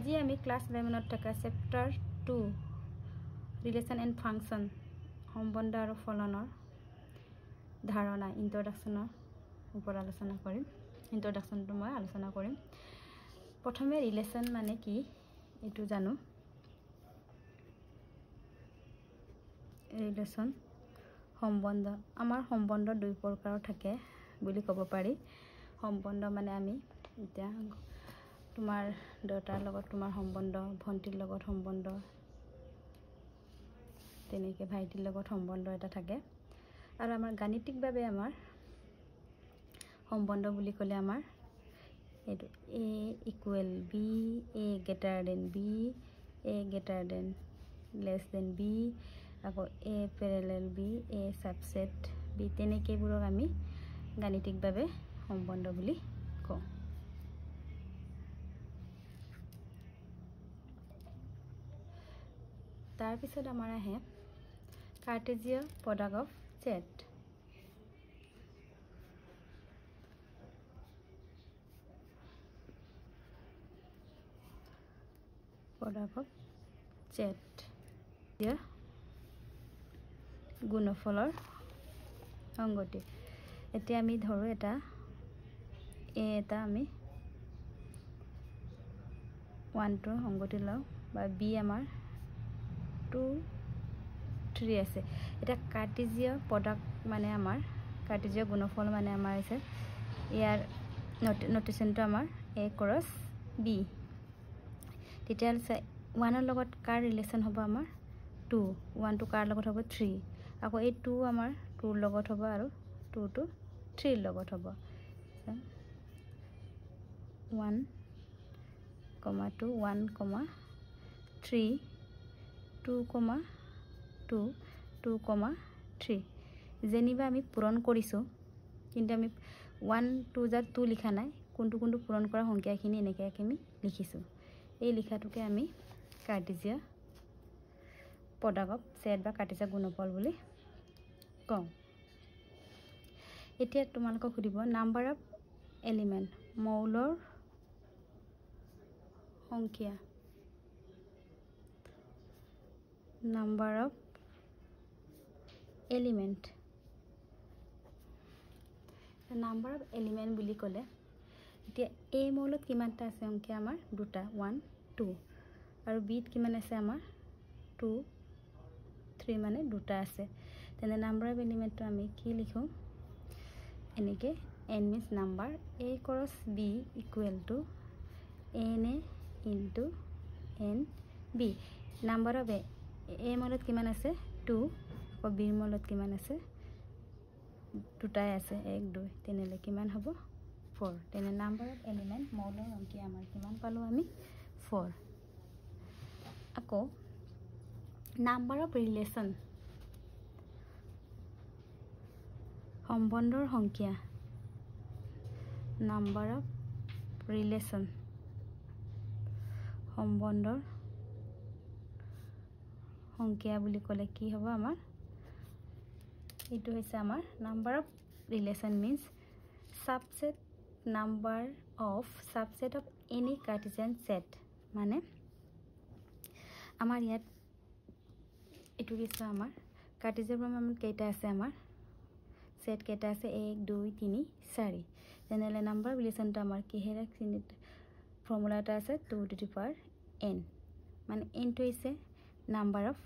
আজি আমি ক্লাস 11 থকা চেপ্টাৰ 2 ৰিলেশন এণ্ড ফাংচন সম্বন্ধ আৰু ফলনৰ ধাৰণা ইন্ট্ৰডাকচনৰ ওপৰত আলোচনা কৰিম। ইন্ট্ৰডাকচনটো মই আলোচনা কৰিম। প্ৰথমে ৰিলেশন মানে কি এটো জানো। ৰিলেশন সম্বন্ধ আমাৰ সম্বন্ধ দুই প্ৰকাৰৰ থাকে বুলি ক'ব পাৰি। সম্বন্ধ মানে আমি এতিয়া তোমাৰ দেউতাৰ লগত তোমাৰ সম্বন্ধ, ভন্টিৰ লগত সম্বন্ধ, তেনেকে ভাইটিৰ লগত সম্বন্ধ এটা থাকে। আৰু আমাৰ গাণিতিকভাৱে আমাৰ সম্বন্ধ বুলি ক'লে আমাৰ এটো a equal b, a greater than b, a greater than less than b, আকৌ a parallel b, a subset b, তেনেকে বোৰক আমি গাণিতিকভাৱে সম্বন্ধ বুলি কওঁ। তাৰ পিছত আমাৰ আহে কাৰ্টেজীয় product of set. Product of set গুণফলৰ সংগতি। এতিয়া আমি ধৰো এটা এটা আমি 1 টো সংগতি লওঁ বা b আমাৰ 2 3 আছে। এটা কাৰ্টেজীয় প্ৰডাক্ট মানে আমাৰ কাৰ্টেজীয় গুণফল মানে আমাৰ আছে ইয়াৰ নোটেশনটো আমাৰ a ক্ৰস b। তেতিয়া 1 ৰ লগত কাৰ ৰিলেশন হ'ব আমাৰ 2, 1 টো কাৰ লগত হ'ব 3, আকৌ এই 2 আমাৰ 2 ৰ লগত হ'ব আৰু 2 টো 3 ৰ লগত হ'ব। 1, 2, 1, 3, 2, 2, 2, 3 যেনিবা আমি পূৰণ কৰিছো, কিন্তু আমি 1 2 যা 2 লিখা নাই, কোনটো পূৰণ কৰা সংখ্যাখিনি এনেকৈ আমি লিখিছো। এই লিখাটোকে আমি কাৰ্টেজীয় প্ৰডাক্ট অফ সেট বা কাৰ্টেজীয় গুণফল বুলি কওঁ। এতিয়া তোমালোকক সুধিব নাম্বাৰ অফ এলিমেন্ট, মৌলৰ সংখ্যা। Number of element, number of element বুলি ক'লে এতিয়া a মৌলত কিমানটা আছে সংখ্যা আমাৰ দুটা 1 2, আৰু b ত কিমান আছে আমাৰ 2 3 মানে দুটা আছে। তেনে নাম্বাৰ অফ এলিমেন্টটো আমি কি লিখো এনেকে n means number a cross b equal to n a into n b। Number of a মৌলত কিমান আছে 2, আকৌ b মৌলত কিমান আছে দুটাই আছে 1 2, তেনেহলে কিমান হ'ব 4। তেনে নাম্বাৰ অফ এলিমেন্ট মৌলৰ সংখ্যা আমাৰ কিমান পালো আমি 4। আকৌ নাম্বাৰ অফ ৰিলেশন সম্বন্ধৰ সংখ্যা। নাম্বাৰ অফ ৰিলেশন সম্বন্ধৰ সংখ্যা বুলি ক'লে কি হ'ব আমাৰ এইটো হৈছে আমাৰ number of relation means subset number of subset of any Cartesian set। মানে আমাৰ ইয়াত এইটো হৈছে আমাৰ কাৰ্টেজীয় প্ৰমাণ কেইটা আছে আমাৰ সেট কেইটা আছে 1 2 3 4। তেনেহলে নাম্বাৰ অফ ৰিলেশনটো আমাৰ কিহেৰে ফৰ্মুলা এটা আছে 2 to the power n, মানে n টো হৈছে নাম্বাৰ অফ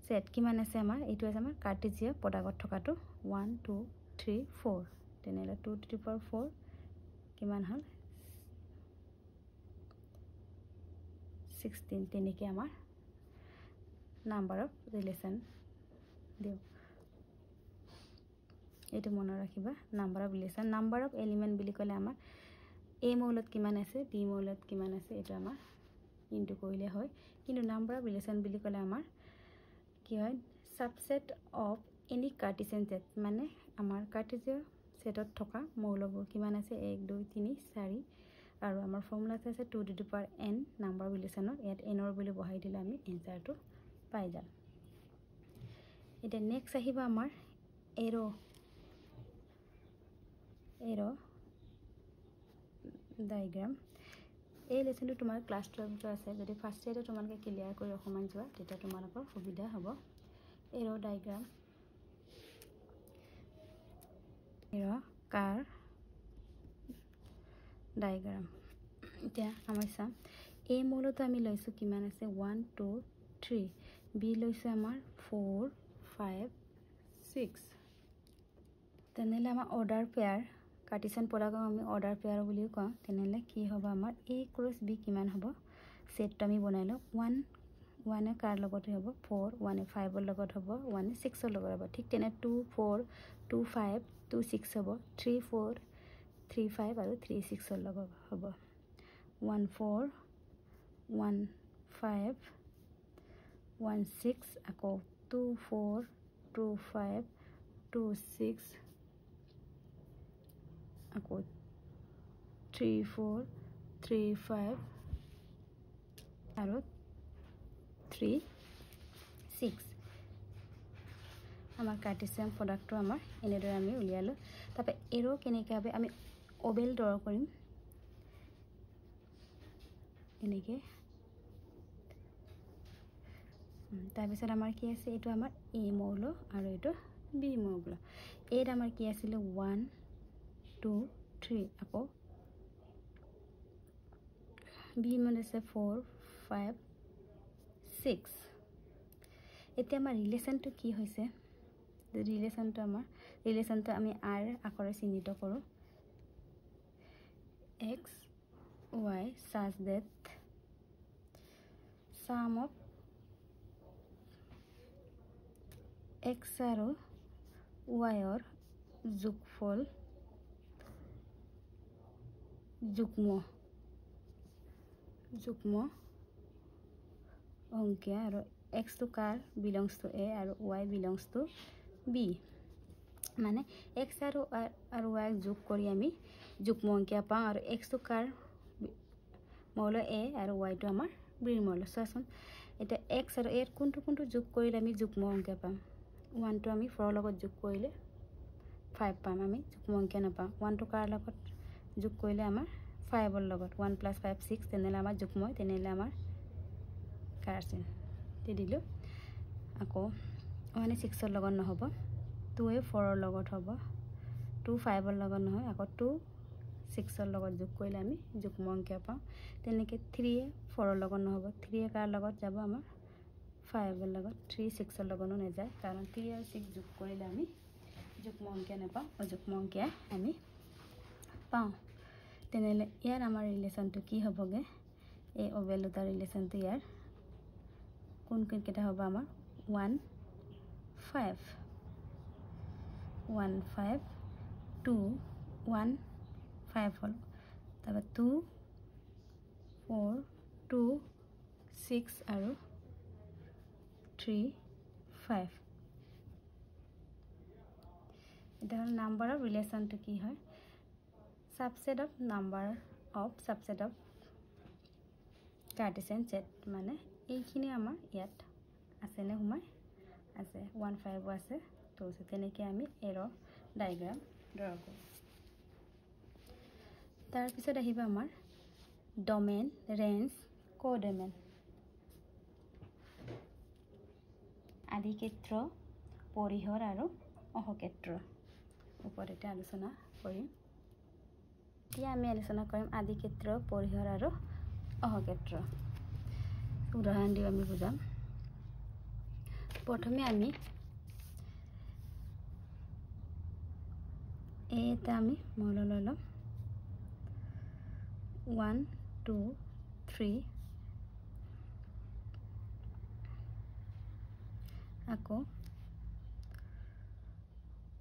সেট কিমান আছে আমাৰ এইটো আছে আমাৰ কাৰ্টেজীয় প্ৰডাক্টত থকাটো 1 2 3 4। তেনেহলে 2 to the power 4 কিমান হল 16। তেনেকে আমাৰ নাম্বাৰ অফ ৰিলেশন দিও, এইটো মনত ৰাখিবা। Number of relation number of element বুলি ক'লে আমাৰ a মৌলত কিমান আছে b মৌলত কিমান আছে এইটো আমাৰ ইনটু কৰিলে হয়। কিন্তু নাম্বাৰ অফ ৰিলেশন বুলি ক'লে আমাৰ কি হয় subset of any Cartesian set, মানে আমাৰ কাৰ্টেজীয় সেটত থকা মৌলবোৰ কিমান আছে 1 2 3 4, আৰু আমাৰ ফৰ্মুলা আছে 2 to the power n number of ৰিলেশনৰ। ইয়াত n ৰ ভ্যালু বহাই দিলে আমি এনসাৰটো পাই যাম। এটা নেক্সট আহিব আমাৰ এৰো ডায়াগ্ৰাম। এই লেসনটো তোমাৰ ক্লাছ 12 আছে যদি ফাৰ্ষ্ট ইয়াৰতে তোমালোকে ক্লিয়াৰ কৰি অকমান যোৱা তেতিয়া তোমালোকৰ সুবিধা হ'ব এৰো ডায়াগ্ৰাম এৰো কাৰ ডায়াগ্ৰাম এতিয়া আমাৰ চাম এ মৌলটো আমি লৈছো কিমান আছে 1 2 3 বি লৈছো আমাৰ 4 5 6 তেনেহলে আমাৰ অৰ্ডাৰ পেয়াৰ কাৰ্টেছিয়ান প্ৰডাক্টক আমি অৰ্ডাৰ পেয়াৰ বুলি কওঁ তেনেহলে কি হ'ব আমাৰ a ক্ৰছ b কিমান হ'ব সেটটো আমি বনাইলো 1 1 এ কাৰ লগতে হ'ব 4 1 এ 5 ৰ লগত হ'ব 1 এ 6 ৰ লগত হ'ব ঠিক তেনে 2 4 2 5 2 6 হ'ব 3 4 3 5 আৰু 3 6 ৰ লগত হ'ব 1 4 1 5 1 6 আকৌ 2 4 2 5 2 6 আকৌ 3 4 3 5 আৰু 3 6 আমাৰ কাৰ্টেছিয়ান প্ৰডাক্টটো আমাৰ এনেদৰে আমি উলিয়ালো তাৰপে এৰো কেনেকৈ হবে আমি ওভেল ড্ৰ কৰিম এনেকৈ তাৰপিছত আমাৰ কি আছে এইটো আমাৰ এ মৌল আৰু এইটো বি মৌল এৰ আমাৰ কি আছিল 1 2 3 আকৌ বি মানে আছে 4 5 6 এতিয়া আমাৰ ৰিলেশনটো কি হৈছে ৰিলেশনটো আমি r আখৰে চিহ্নিত কৰো x y such that sum of x আৰু y ৰ যোগফল যুগ্ম অংকীয়া আৰু x to car belongs to a আৰু y belongs to b মানে x আৰু y যোগ কৰি আমি যুগ্ম অংকীয়া পাওঁ আৰু x to কাৰ মৌল a আৰু y টো আমাৰ b মৌল চোৱাচোন এটা x আৰু a কোনটো যোগ কৰিলে আমি যুগ্ম অংকীয়া পাম 1 টো আমি 4 লগত যোগ কৰিলে 5 পাম আমি যুগ্ম অংকীয়া নাপাম 1 টো কাৰ লগত যোগ কৰিলে আমাৰ 5 ৰ লগত 1 + 5 6 তেনেহলে আমাৰ যুগ্ম তেনেহলে আমাৰ কাৰ চিন দি দিলো আকৌ 1 6 ৰ লগত নহব 2 4 ৰ লগত হ'ব 2 5 ৰ লগত নহয় আকৌ 2 6 ৰ লগত যোগ কৰিলে আমি যুগ্ম অংকীয়া পাওঁ তেনেকৈ 3 4 ৰ লগত নহব 3 কাৰ লগত যাব আমাৰ 5 ৰ লগত 3 6 ৰ লগতো নাযায় কাৰণ 3 আৰু 6 যোগ কৰিলে আমি যুগ্ম অংকীয়া নাপাওঁ অযুগ্ম অংকীয়া আমি পাওঁ তেনেহলে ইয়াৰ আমাৰ ৰিলেশনটো কি হ'বগে এই ওভেল দুটা ৰিলেশনটো ইয়াৰ কোন কেইটা হ'ব আমাৰ 1 5 1 5 2 1 5 হ'ল তাৰপৰা 2 4 2 6 আৰু 3 5 এটা হ'ল নাম্বাৰ অফ ৰিলেশনটো কি হয় subset of number of subset of Cartesian set মানে এইখিনি আমাৰ ইয়াত আছে নে হুমাই আছে 1 5 আছে তো তেনেকৈ আমি এৰো ডায়াগ্ৰাম ড্ৰ কৰোঁ তাৰ পিছত আহিব আমাৰ ডোমেইন ৰেঞ্জ কোডোমেইন আদিক্ষেত্ৰ পৰিহৰ আৰু অহক্ষেত্ৰ ওপৰত এটা আলোচনা কৰিম এতিয়া আমি আলোচনা কৰিম আদিক্ষেত্ৰ পৰিহৰ আৰু অহক্ষেত্ৰ উদাহৰণ দি আমি বুজাম প্ৰথমে আমি এটা আমি মৌল লৈ লম 1 2 3 আকৌ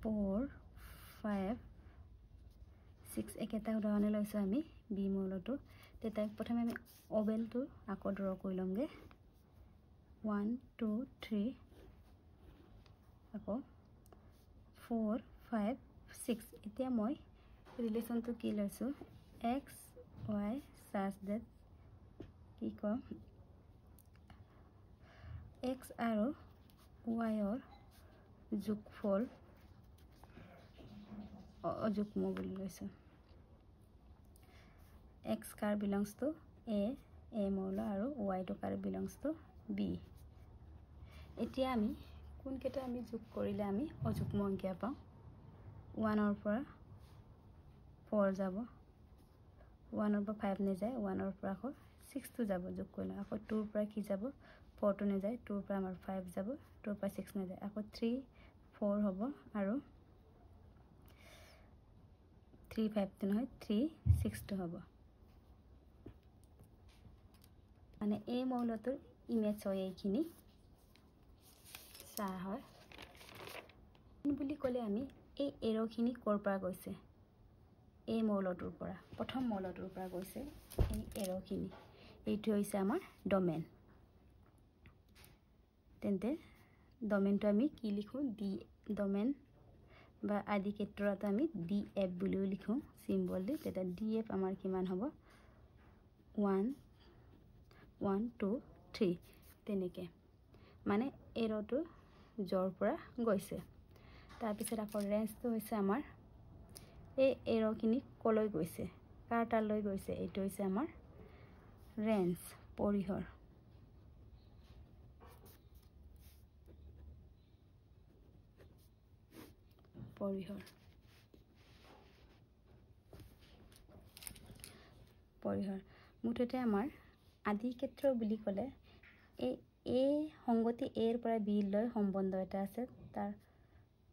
4 5 6 একেটা উদাহৰণে লৈছো আমি বি মৌলটো তেতিয়া প্ৰথমে আমি ওভেলটো আকৌ ড্ৰ কৰি লমগে 1 2 3 আকৌ 4 5 6 এতিয়া মই ৰিলেশনটো কি লৈছো x y such that কি কম x আৰু y ৰ যোগফল অযুগ্ম বুলি লৈছো x car belongs to a মৌল আৰু y টো কাৰ বিলংছ টু b এতিয়া আমি কোন কেটা আমি যোগ কৰিলে আমি অযুগ্ম সংখ্যা পাওঁ 1 ৰ পৰা 4 যাব 1 ৰ পৰা 5 নে যায় 1 ৰ পৰা আকৌ 6 টো যাব যোগ কৰিলে আকৌ 2 ৰ পৰা কি যাব 4 টো নে যায় 2 ৰ পৰা আমাৰ 5 যাব 2 ৰ পৰা 6 নে যায় আকৌ 3 4 হ'ব আৰু 3 5 টো নহয় 3 6 টো হ'ব মানে এই মৌলটোৰ ইমেজ হয় এইখিনি চা হয় বুলি ক'লে আমি এই এৰ'খিনি ক'ৰ পৰা গৈছে এই মৌলটোৰ পৰা প্ৰথম মৌলটোৰ পৰা গৈছে এই এৰ'খিনি এইটো হৈছে আমাৰ ডমেন তেন্তে ডমেনটো আমি কি লিখো ডি ডমেন বা আদি ক্ষেত্ৰত আমি ডিএফ বুলিও লিখো সিম্বল দি তেতিয়া ডিএফ আমাৰ কিমান হ'ব 1 1 2 3 তেনেকে মানে এৰ'টো জৰ পৰা গৈছে তাৰ পিছত আকৌ ৰেঞ্জটো হৈছে আমাৰ এই এৰ'খিনি কলৈ গৈছে কাৰ তালৈ গৈছে এইটো হৈছে আমাৰ ৰেঞ্জ পৰিহৰ পৰিহৰ পৰিহৰ মুঠতে আমাৰ আদি ক্ষেত্ৰ বুলি ক'লে এই সংগতি এৰ পৰা বি লৈ সম্বন্ধ এটা আছে তাৰ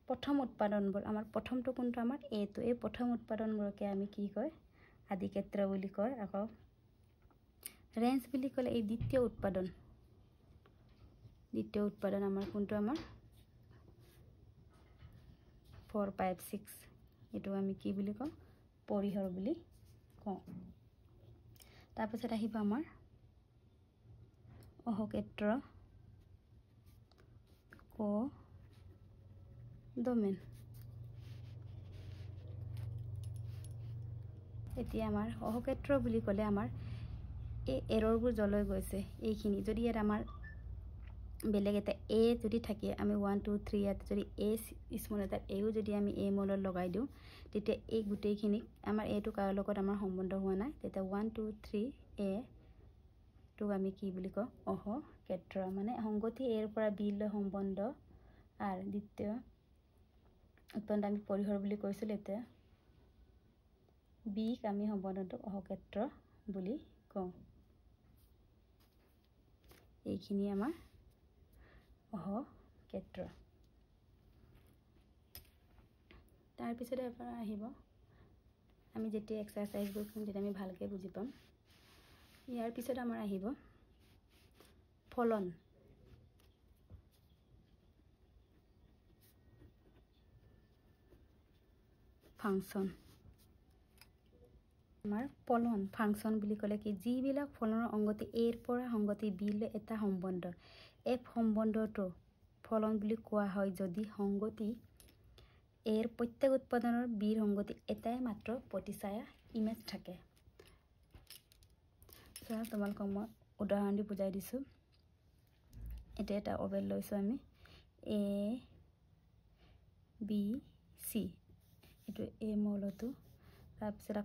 প্ৰথম উৎপাদনবোৰ আমাৰ প্ৰথমটো কোনটো আমাৰ এটো এই প্ৰথম উৎপাদনবোৰকে আমি কি কয় আদি ক্ষেত্ৰ বুলি কয় আকৌ ৰেঞ্জ বুলি ক'লে এই দ্বিতীয় উৎপাদন আমাৰ কোনটো আমাৰ 4 5 6 এটো আমি কি বুলি কওঁ পৰিহৰ বুলি কওঁ তাৰ পিছত আহিব আমাৰ অহক্ষেত্ৰ ক ডমেন এতিয়া আমাৰ অহক্ষেত্ৰ বুলি ক'লে আমাৰ এই এৰৰবোৰ জলৈ গৈছে এইখিনি যদি ইয়াত আমাৰ বেলেগ এটা এ যদি থাকে আমি 1 2 3 ইয়াত যদি এ স্মল এটা এও যদি আমি এ মৌলত লগাই দিওঁ তেতিয়া এই গোটেইখিনি আমাৰ এটো কাৰ লগত আমাৰ সম্বন্ধ হোৱা নাই তেতিয়া 1 2 3 এ টো আমি কি বুলি কওঁ অহক্ষেত্ৰ মানে সংগতি এৰ পৰা বি লৈ সম্বন্ধ আৰু দ্বিতীয় উৎপন্ন আমি পৰিহৰ বুলি কৈছিল এতিয়া বিক আমি সম্বন্ধটো অহক্ষেত্ৰ বুলি কওঁ এইখিনি আমাৰ অহক্ষেত্ৰ তাৰ পিছতে আপোনাৰ আহিব আমি যেতিয়া এক্সাৰসাইজবোৰ কৰিম তেতিয়া আমি ভালকৈ বুজি পাম ইয়াৰ পিছত আমাৰ আহিব ফলন ফাংচন আমাৰ ফলন ফাংচন বুলি ক'লে কি যিবিলাক ফলনৰ অংগতি এৰ পৰা সংগতি বি লৈ এটা সম্বন্ধ এই সম্বন্ধটো ফলন বুলি কোৱা হয় যদি সংগতি এৰ প্ৰত্যেক উৎপাদনৰ বিৰ সংগতি এটাই মাত্ৰ প্ৰতিছায়া ইমেজ থাকে তোমালোকক মই উদাহৰণ দি বুজাই দিছোঁ এতিয়া এটা অবেল লৈছোঁ আমি এ বি চি এইটো এ মৌলটো তাৰপিছত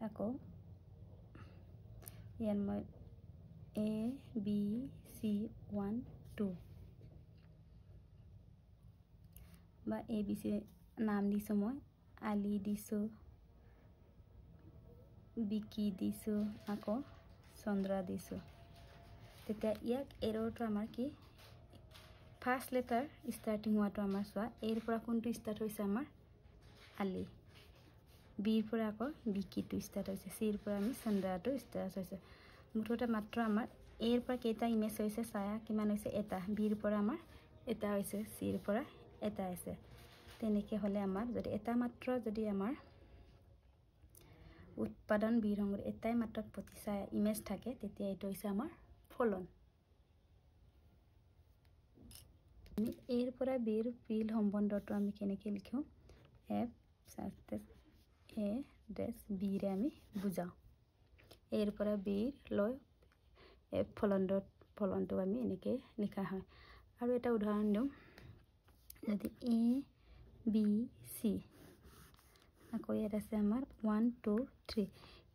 আকৌ ইয়াত মই এ বি চি 1 2 বা এ বি চি নাম দিছোঁ মই আলি দিছোঁ বিকি দিছোঁ আকৌ চন্দ্ৰা দিছোঁ তেতিয়া ইয়াক এৰৰটো আমাৰ কি ফাৰ্ষ্ট লেটাৰ ষ্টাৰ্টিং হোৱাটো আমাৰ চোৱা এৰ পৰা কোনটো ষ্টাৰ্ট হৈছে আমাৰ আলি বিৰ পৰা আকৌ বিকিটো ষ্টাৰ্ট হৈছে চিৰ পৰা আমি চন্দ্ৰাটো ষ্টাৰ্ট হৈছে মুঠতে মাত্ৰ আমাৰ এৰ পৰা কেইটা ইমেজ হৈছে ছায়া কিমান হৈছে এটা বিৰ পৰা আমাৰ এটা হৈছে চিৰ পৰা এটা আছে তেনেকৈ হ'লে আমাৰ যদি এটা মাত্ৰ যদি আমাৰ উৎপাদন বিৰ সংগতি এটাই মাত্ৰ প্ৰতিছায়া ইমেজ থাকে তেতিয়া এইটো হৈছে আমাৰ ফলন আমি এৰ পৰা বিৰ বিল সম্বন্ধটো আমি কেনেকৈ লিখোঁ এফ সাবটেক্স এ ডেছ বিৰে আমি বুজাওঁ এৰ পৰা বিৰ লৈ এফ ফলনটো আমি এনেকৈ লিখা হয় আৰু এটা উদাহৰণ দিওঁ যদি এ বি চি আকৌ ইয়াত আছে আমাৰ 1 2 3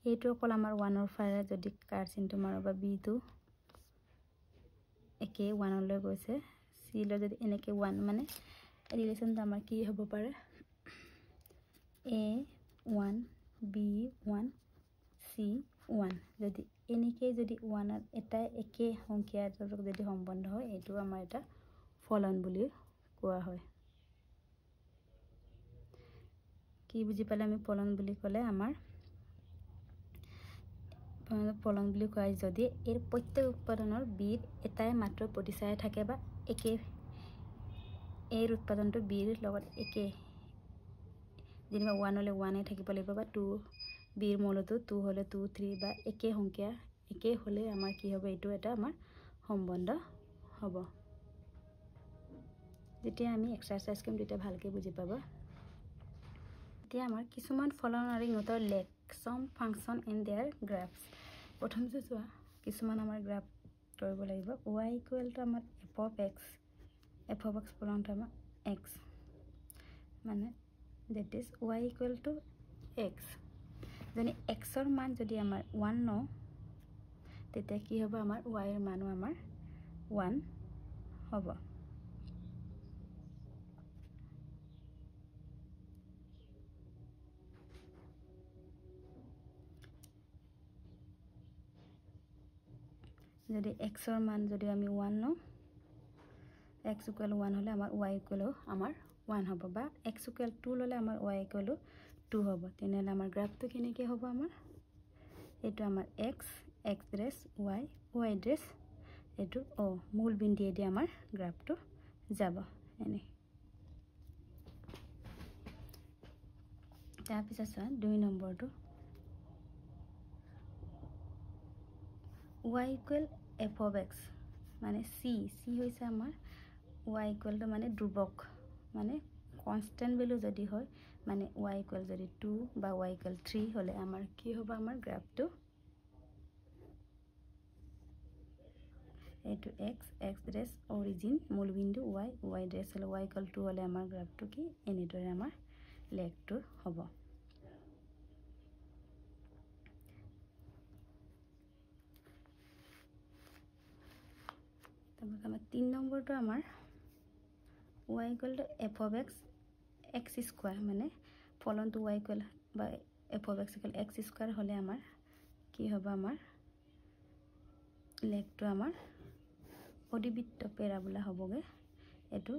এইটো অকল আমাৰ 1 ৰ ফালে যদি কাৰ চিনটো মাৰো বা বি টো একে 1 লৈ গৈছে সি লৈ যদি এনেকে 1 মানে ৰিলেচনটো আমাৰ কি হ'ব পাৰে a1 b1 c1 যদি এনেকে যদি 1 ৰ এটা একে সংখ্যাৰ যদি সম্বন্ধ হয় এটো আমাৰ এটা ফলন বুলি কোৱা হয় কি বুজি পালে আমি ফলন বুলি ক'লে আমাৰ ফলন বুলি কোৱা যদি এৰ প্ৰত্যেক উৎপাদনৰ বিৰ এটাই মাত্ৰ প্ৰতিচায় থাকে বা একে এৰ উৎপাদনটো বিৰ লগত একে যেনিবা 1 হলে 1 এ থাকিব লাগিব বা 2 বিৰ মূলটো 2 হলে 2 3 বা একে সংখ্যা একে হলে আমাৰ কি হবে এটো এটা আমাৰ সম্বন্ধ হ'ব যেতিয়া আমি এক্সাৰসাইজ কৰিম তেতিয়া ভালকে বুজি পাবা এতিয়া আমাৰ কিছুমান ফলন আৰু ইহঁতৰ lake some function in their graphs প্ৰথম যে চোৱা কিছুমান আমাৰ গ্ৰাফ কৰিব লাগিব y equal to আমাৰ f of x ফলনটো আমাৰ x মানে that is y equal to x যদি x ৰ মান যদি আমাৰ 1 ন তেতিয়া কি হ'ব আমাৰ y ৰ মানো আমাৰ 1 হ'ব যদি x ৰ মান যদি আমি 1 ন x equal 1 হলে আমাৰ y equal আমাৰ 1 হ'ব বা x equal 2 ললে আমাৰ y equal 2 হ'ব তেনেহলে আমাৰ গ্ৰাফটো কেনেকৈ হ'ব আমাৰ এটো আমাৰ x x dress y y dress এটো মূল বিন্দুৱে দি আমাৰ গ্ৰাফটো যাব এনে তাৰ পিছত 2 নম্বৰটো y equal f of x মানে c হৈছে আমাৰ y equal to মানে ধ্ৰুবক মানে কনস্ট্যান্ট ভ্যালু যদি হয় মানে y equal যদি 2 বা y equal 3 হলে আমাৰ কি হ'ব আমাৰ গ্ৰাফটো এটো x x ড্ৰেছ অৰিজিন মূল বিন্দু y y ড্ৰেছ হলে y equal 2 হলে আমাৰ গ্ৰাফটো কি এনেদৰে আমাৰ লেগটো হ'ব তারপর আমার 3 নম্বরটা আমার y equal to f of x x square মানে ফলন তো y equal বা f of x equal x square হলে আমার কি হবে আমার লেগটো আমার অধিবৃত্ত প্যারাবোলা হবগে এটো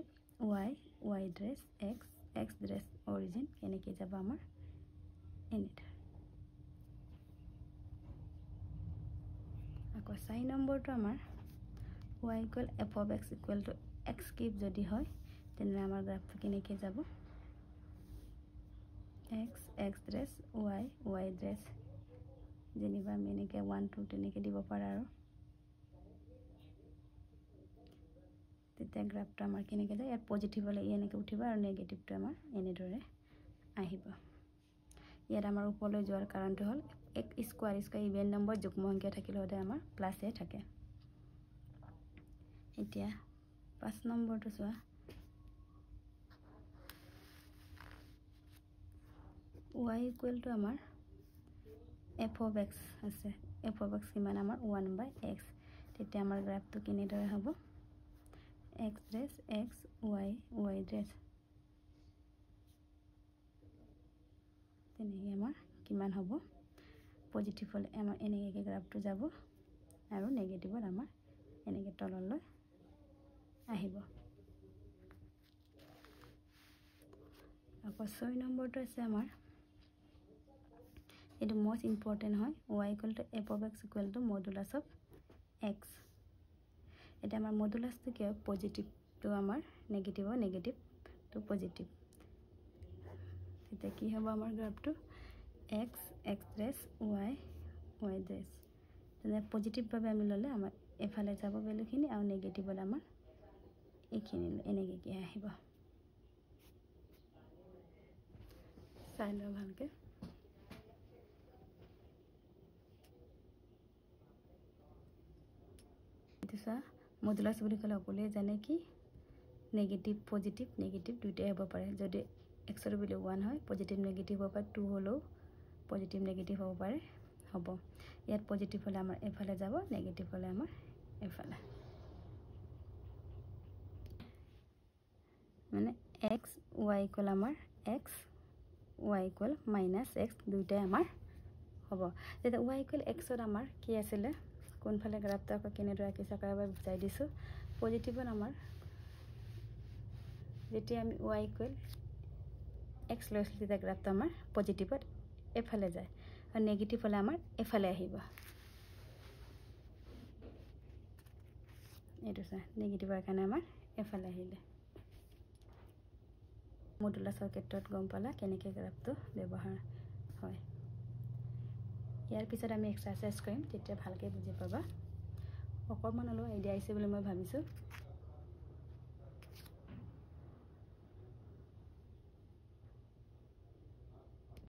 y y dress x x dress origin কেনেকে যাব আমার এনেটা আকৌ 4 নম্বৰটো আমাৰ y equal f of x equal to x cube যদি হয় তেনে আমাৰ গ্ৰাফটো কেনেকৈ যাব x x dress y y dress যেনিবা আমি এনেকৈ 1 2 তেনেকৈ দিব পাৰা আৰু তেতিয়া গ্ৰাফটো আমাৰ কেনেকৈ যায় ইয়াত পজিটিভ হলে এনেকৈ উঠিব আৰু নেগেটিভটো আমাৰ এনেদৰে আহিব ইয়াত আমাৰ ওপৰলৈ যোৱাৰ কাৰণটো হ'ল এক স্কয়াৰ ইভেন নম্বৰ যুগ্ম সংখ্যা থাকিলে হতে আমাৰ প্লাস এ থাকে এতিয়া 5 নম্বৰটো চোৱা y equal to আমাৰ f of x আছে f of x কিমান আমাৰ 1/x তেতিয়া আমাৰ গ্ৰাফটো কেনেদৰে হ'ব x dress x y y dress তেনেকৈ আমাৰ কিমান হ'ব পজিটিভ হলে আমাৰ এনেকৈ গ্ৰাফটো যাব আৰু নেগেটিভত আমাৰ এনেকৈ তললৈ আহিব আকৌ 6 নম্বৰটো আছে আমাৰ এটো মোস্ট ইম্পৰ্টেন্ট হয় y equal to f of x equal to modulus of x এটা আমাৰ মডুলাসটো কি পজিটিভ তো আমাৰ নেগেটিভ নেগেটিভ তো পজিটিভ এটা কি হ'ব আমাৰ গ্ৰাফটো x x dress y y dress তেনে পজিটিভ ভাবে আমি ললে আমাৰ এফালে যাব ভ্যালুখিনি আৰু নেগেটিভ হলে আমাৰ এইখিনি এনেকৈ কি আহিব চাই লও ভালকে এটা মডুলাস বুলি ক'লে সকলোৱে জানে কি নেগেটিভ পজিটিভ নেগেটিভ দুইটাই হ'ব পাৰে যদি এক্সৰ ভেলু 1 হয় পজিটিভ নেগেটিভ হ'ব পাৰে 2 হ'লেও পজিটিভ নেগেটিভ হ'ব পাৰে হ'ব ইয়াত পজিটিভ হ'লে আমাৰ এফালে যাব নেগেটিভ হ'লে আমাৰ এফালে মানে x y ইকুৱেল আমাৰ x y ইকুৱেল -x দুইটাই আমাৰ হ'ব যেতিয়া y ইকুৱেল x ত আমাৰ কি আছিলে কোনফালে গ্ৰাফটো আকৌ কেনেদৰে আঁকিছে এবাৰ বুজাই দিছোঁ পজিটিভত আমাৰ যেতিয়া আমি y ইকুৱেল x লৈছিলোঁ তেতিয়া গ্ৰাফটো আমাৰ পজিটিভত এফালে যায় আৰু নেগেটিভ হ'লে আমাৰ এফালে আহিব এইটো চা নেগেটিভৰ কাৰণে আমাৰ এফালে আহিলে মডুলাছৰ ক্ষেত্ৰত গম পালা কেনেকৈ গ্ৰাফটো ব্যৱহাৰ হয় ইয়াৰ পিছত আমি এক্সাৰসাইজ কৰিম তেতিয়া ভালকৈ বুজি পাবা অকণমান অলপ আইডিয়া আহিছে বুলি মই ভাবিছোঁ